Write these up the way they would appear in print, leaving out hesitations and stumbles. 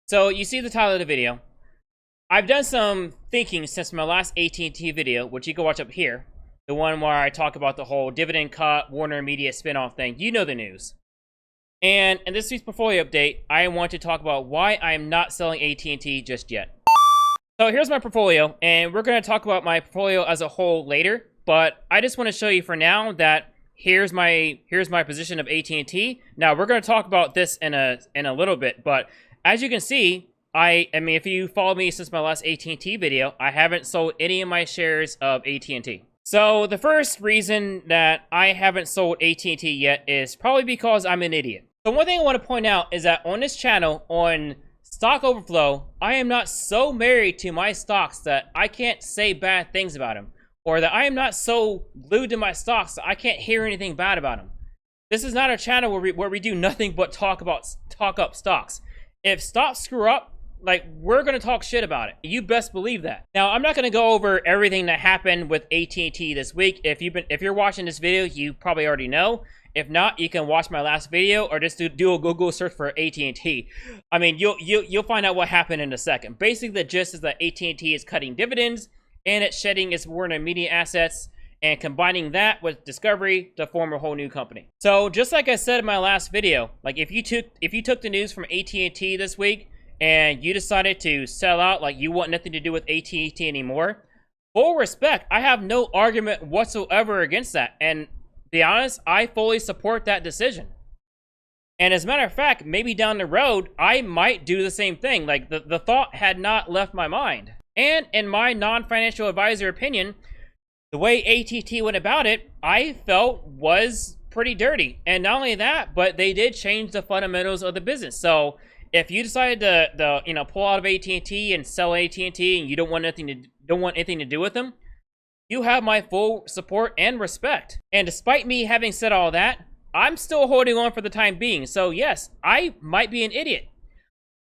So you see the title of the video. I've done some thinking since my last AT&T video, which you can watch up here. The one where I talk about the whole dividend cut, WarnerMedia spinoff thing. You know the news. And in this week's portfolio update, I want to talk about why I am not selling AT&T just yet. So here's my portfolio, and we're going to talk about my portfolio as a whole later. But I just want to show you for now that here's my position of AT&T. Now we're going to talk about this in a little bit, but as you can see, I mean, if you follow me since my last AT&T video, I haven't sold any of my shares of AT&T. So the first reason that I haven't sold AT&T yet is probably because I'm an idiot. So one thing I want to point out is that on this channel, on Stock Overflow, I am not so married to my stocks that I can't say bad things about them, or that I am not so glued to my stocks that I can't hear anything bad about them. This is not a channel where we do nothing but talk up stocks. If stocks screw up, like, we're going to talk shit about it. You best believe that. Now, I'm not going to go over everything that happened with AT&T this week. If you're watching this video, you probably already know. If not, you can watch my last video or just do a Google search for AT&T. I mean, you'll find out what happened in a second. Basically, the gist is that AT&T is cutting dividends and it's shedding its WarnerMedia assets and combining that with Discovery to form a whole new company. So, just like I said in my last video, like if you took the news from AT&T this week and you decided to sell out, like you want nothing to do with AT&T anymore, full respect, I have no argument whatsoever against that. And to be honest, I fully support that decision. And as a matter of fact, maybe down the road, I might do the same thing. Like the thought had not left my mind. And in my non-financial advisor opinion, the way AT&T went about it, I felt was pretty dirty. And not only that, but they did change the fundamentals of the business. So if you decided to pull out of AT&T and sell AT&T and you don't want anything to do with them, you have my full support and respect. And despite me having said all that, I'm still holding on for the time being. So yes, I might be an idiot.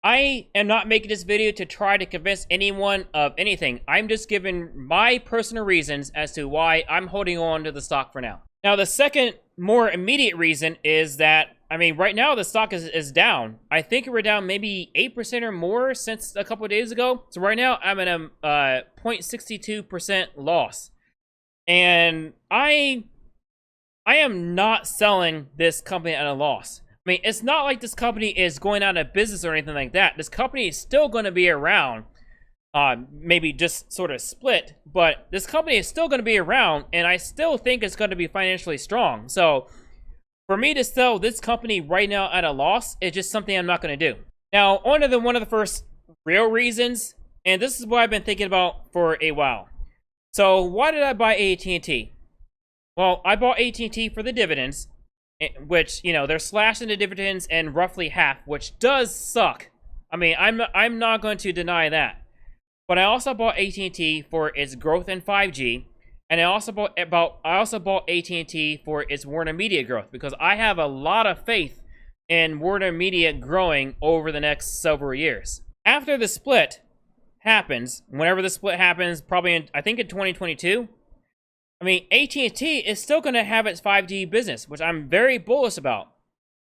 I am not making this video to try to convince anyone of anything. I'm just giving my personal reasons as to why I'm holding on to the stock for now. Now, the second, more immediate reason is that, I mean, right now the stock is down. I think we're down maybe 8% or more since a couple of days ago. So right now I'm at a 0.62% loss. And I am not selling this company at a loss. I mean, it's not like this company is going out of business or anything like that. This company is still going to be around, maybe just sort of split, but this company is still going to be around, and I still think it's going to be financially strong. So for me to sell this company right now at a loss is just something I'm not going to do. Now, on to one of the first real reasons, and this is what I've been thinking about for a while. So why did I buy AT&T? Well, I bought AT&T for the dividends, which, you know, they're slashing the dividends in roughly half, which does suck. I mean, I'm not going to deny that. But I also bought AT&T for its growth in 5G, and I also bought AT&T for its WarnerMedia growth, because I have a lot of faith in WarnerMedia growing over the next several years. After the split happens, whenever the split happens, probably I think in 2022, I mean, AT&T is still going to have its 5G business, which I'm very bullish about.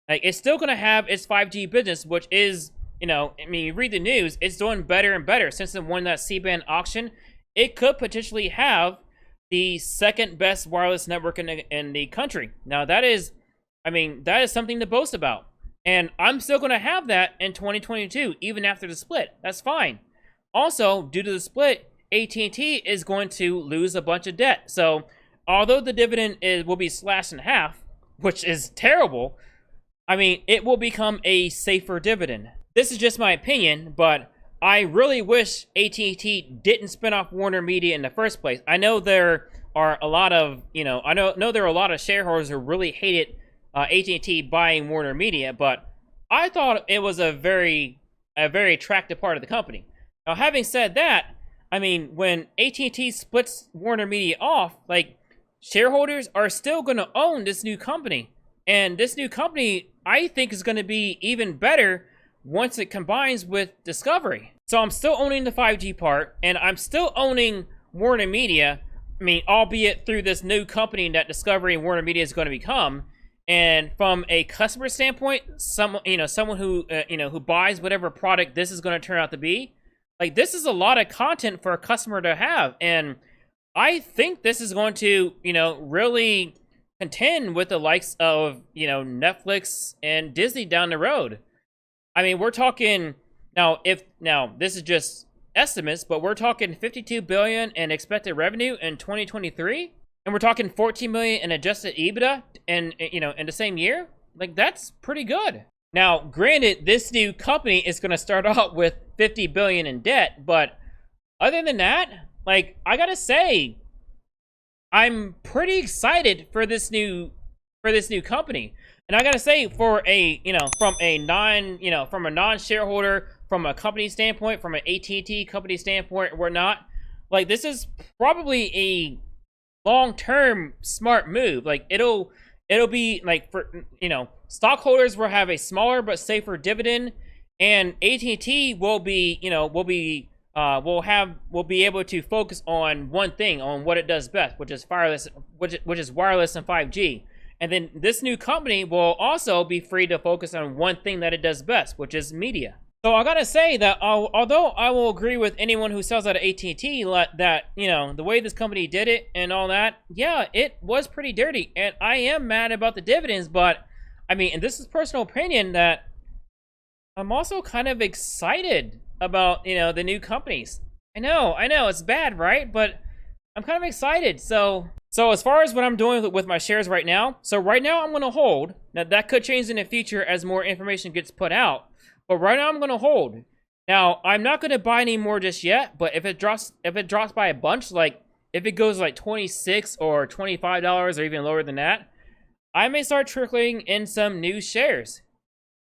Like, it's still going to have its 5G business, which is, you know, I mean, you read the news, it's doing better and better. Since it won that C-band auction, it could potentially have the second best wireless network in the country. Now, that is, I mean, that is something to boast about. And I'm still going to have that in 2022, even after the split. That's fine. Also, due to the split, AT&T is going to lose a bunch of debt. So, although the dividend will be slashed in half, which is terrible, I mean, it will become a safer dividend. This is just my opinion, but I really wish AT&T didn't spin off WarnerMedia in the first place. I know there are a lot of, I know there are a lot of shareholders who really hated AT&T buying WarnerMedia, but I thought it was a very attractive part of the company. Now, having said that, I mean, when AT&T splits WarnerMedia off, like, shareholders are still going to own this new company. And this new company, I think, is going to be even better once it combines with Discovery. So I'm still owning the 5G part, and I'm still owning WarnerMedia. I mean, albeit through this new company that Discovery and WarnerMedia is going to become. And from a customer standpoint, someone who who buys whatever product this is going to turn out to be, like, this is a lot of content for a customer to have, and I think this is going to really contend with the likes of Netflix and Disney down the road. I mean, we're talking now. Now this is just estimates, but we're talking 52 billion in expected revenue in 2023. And we're talking 14 million in adjusted EBITDA in the same year. Like, that's pretty good. Now, granted, this new company is going to start out with 50 billion in debt, but other than that, like, I got to say, I'm pretty excited for this new company. And I got to say, for a, from a non-shareholder, from a company standpoint, from an AT&T company standpoint or whatnot, like, this is probably a long-term smart move. Like, it'll be like, for stockholders will have a smaller but safer dividend, and AT&T will be will be able to focus on one thing, on what it does best, which is wireless, which is wireless and 5G. And then this new company will also be free to focus on one thing that it does best, which is media. So I gotta say that although I will agree with anyone who sells out of AT&T that the way this company did it and all that, yeah, it was pretty dirty, and I am mad about the dividends. But I mean, and this is personal opinion, that I'm also kind of excited about the new companies. I know it's bad, right? But I'm kind of excited. So as far as what I'm doing with my shares right now, so right now I'm going to hold. Now that could change in the future as more information gets put out. But right now I'm going to hold. Now, I'm not going to buy any more just yet, but if it drops by a bunch, like if it goes like $26 or $25 or even lower than that, I may start trickling in some new shares.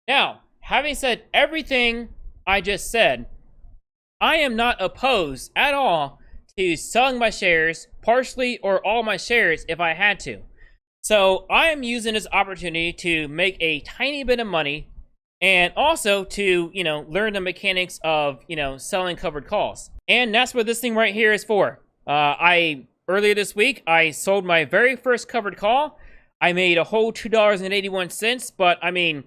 Now, having said everything I just said, I am not opposed at all to selling my shares, partially or all my shares, if I had to. So I am using this opportunity to make a tiny bit of money, and also to, learn the mechanics of, selling covered calls. And that's what this thing right here is for. Earlier this week, I sold my very first covered call. I made a whole $2.81, but I mean,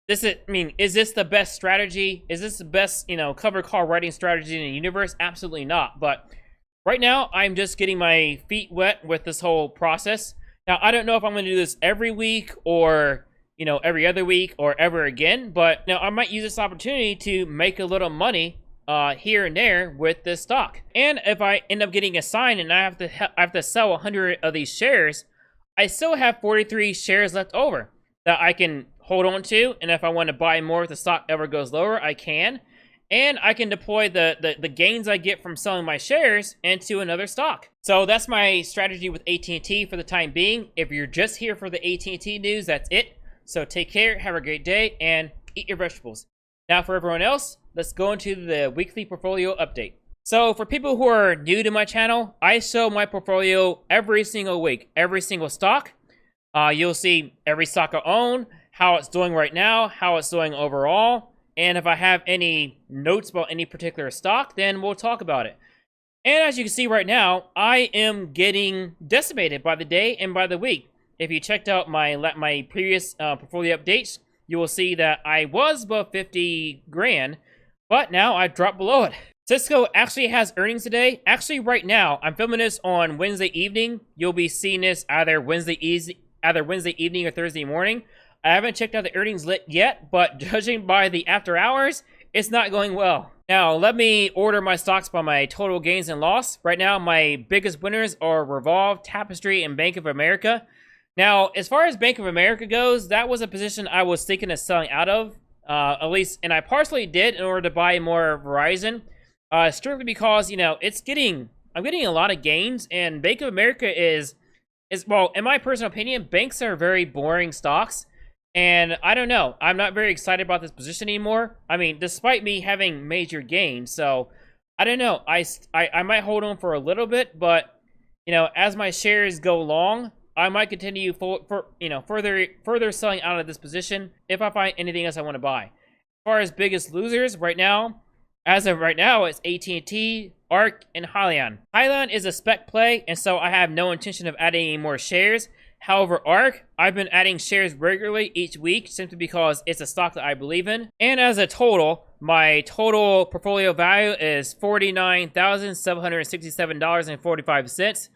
is this the best strategy? Is this the best, covered call writing strategy in the universe? Absolutely not. But right now, I'm just getting my feet wet with this whole process. Now, I don't know if I'm going to do this every week or every other week or ever again, but I might use this opportunity to make a little money here and there with this stock. And if I end up getting assigned and I have to sell 100 of these shares, I still have 43 shares left over that I can hold on to. And if I want to buy more if the stock ever goes lower, I can. And I can deploy the gains I get from selling my shares into another stock. So that's my strategy with AT&T for the time being. If you're just here for the AT&T news, that's it. So take care, have a great day, and eat your vegetables. Now for everyone else, let's go into the weekly portfolio update. So for people who are new to my channel, I show my portfolio every single week, every single stock. You'll see every stock I own, how it's doing right now, how it's doing overall, and if I have any notes about any particular stock, then we'll talk about it. And as you can see right now, I am getting decimated by the day and by the week. If you checked out my previous portfolio updates, you will see that I was above 50 grand, but now I've dropped below it. Cisco actually has earnings today. Actually, right now, I'm filming this on Wednesday evening. You'll be seeing this either Wednesday evening or Thursday morning. I haven't checked out the earnings yet, but judging by the after hours, it's not going well. Now, let me order my stocks by my total gains and loss. Right now, my biggest winners are Revolve, Tapestry, and Bank of America. Now, as far as Bank of America goes, that was a position I was thinking of selling out of, at least, and I partially did in order to buy more Verizon, strictly because, I'm getting a lot of gains, and Bank of America is, well, in my personal opinion, banks are very boring stocks, and I don't know, I'm not very excited about this position anymore. I mean, despite me having major gains, so I don't know, I might hold on for a little bit, but, as my shares go long, I might continue further selling out of this position if I find anything else I want to buy. As far as biggest losers right now, as of right now, it's AT&T, ARC, and Hyliion. Hyliion is a spec play, and so I have no intention of adding any more shares. However, ARK, I've been adding shares regularly each week simply because it's a stock that I believe in. And as a total, my total portfolio value is $49,767.45.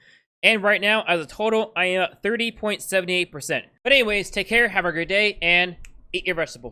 And right now, as a total, I am at 30.78%. But anyways, take care, have a great day, and eat your vegetables.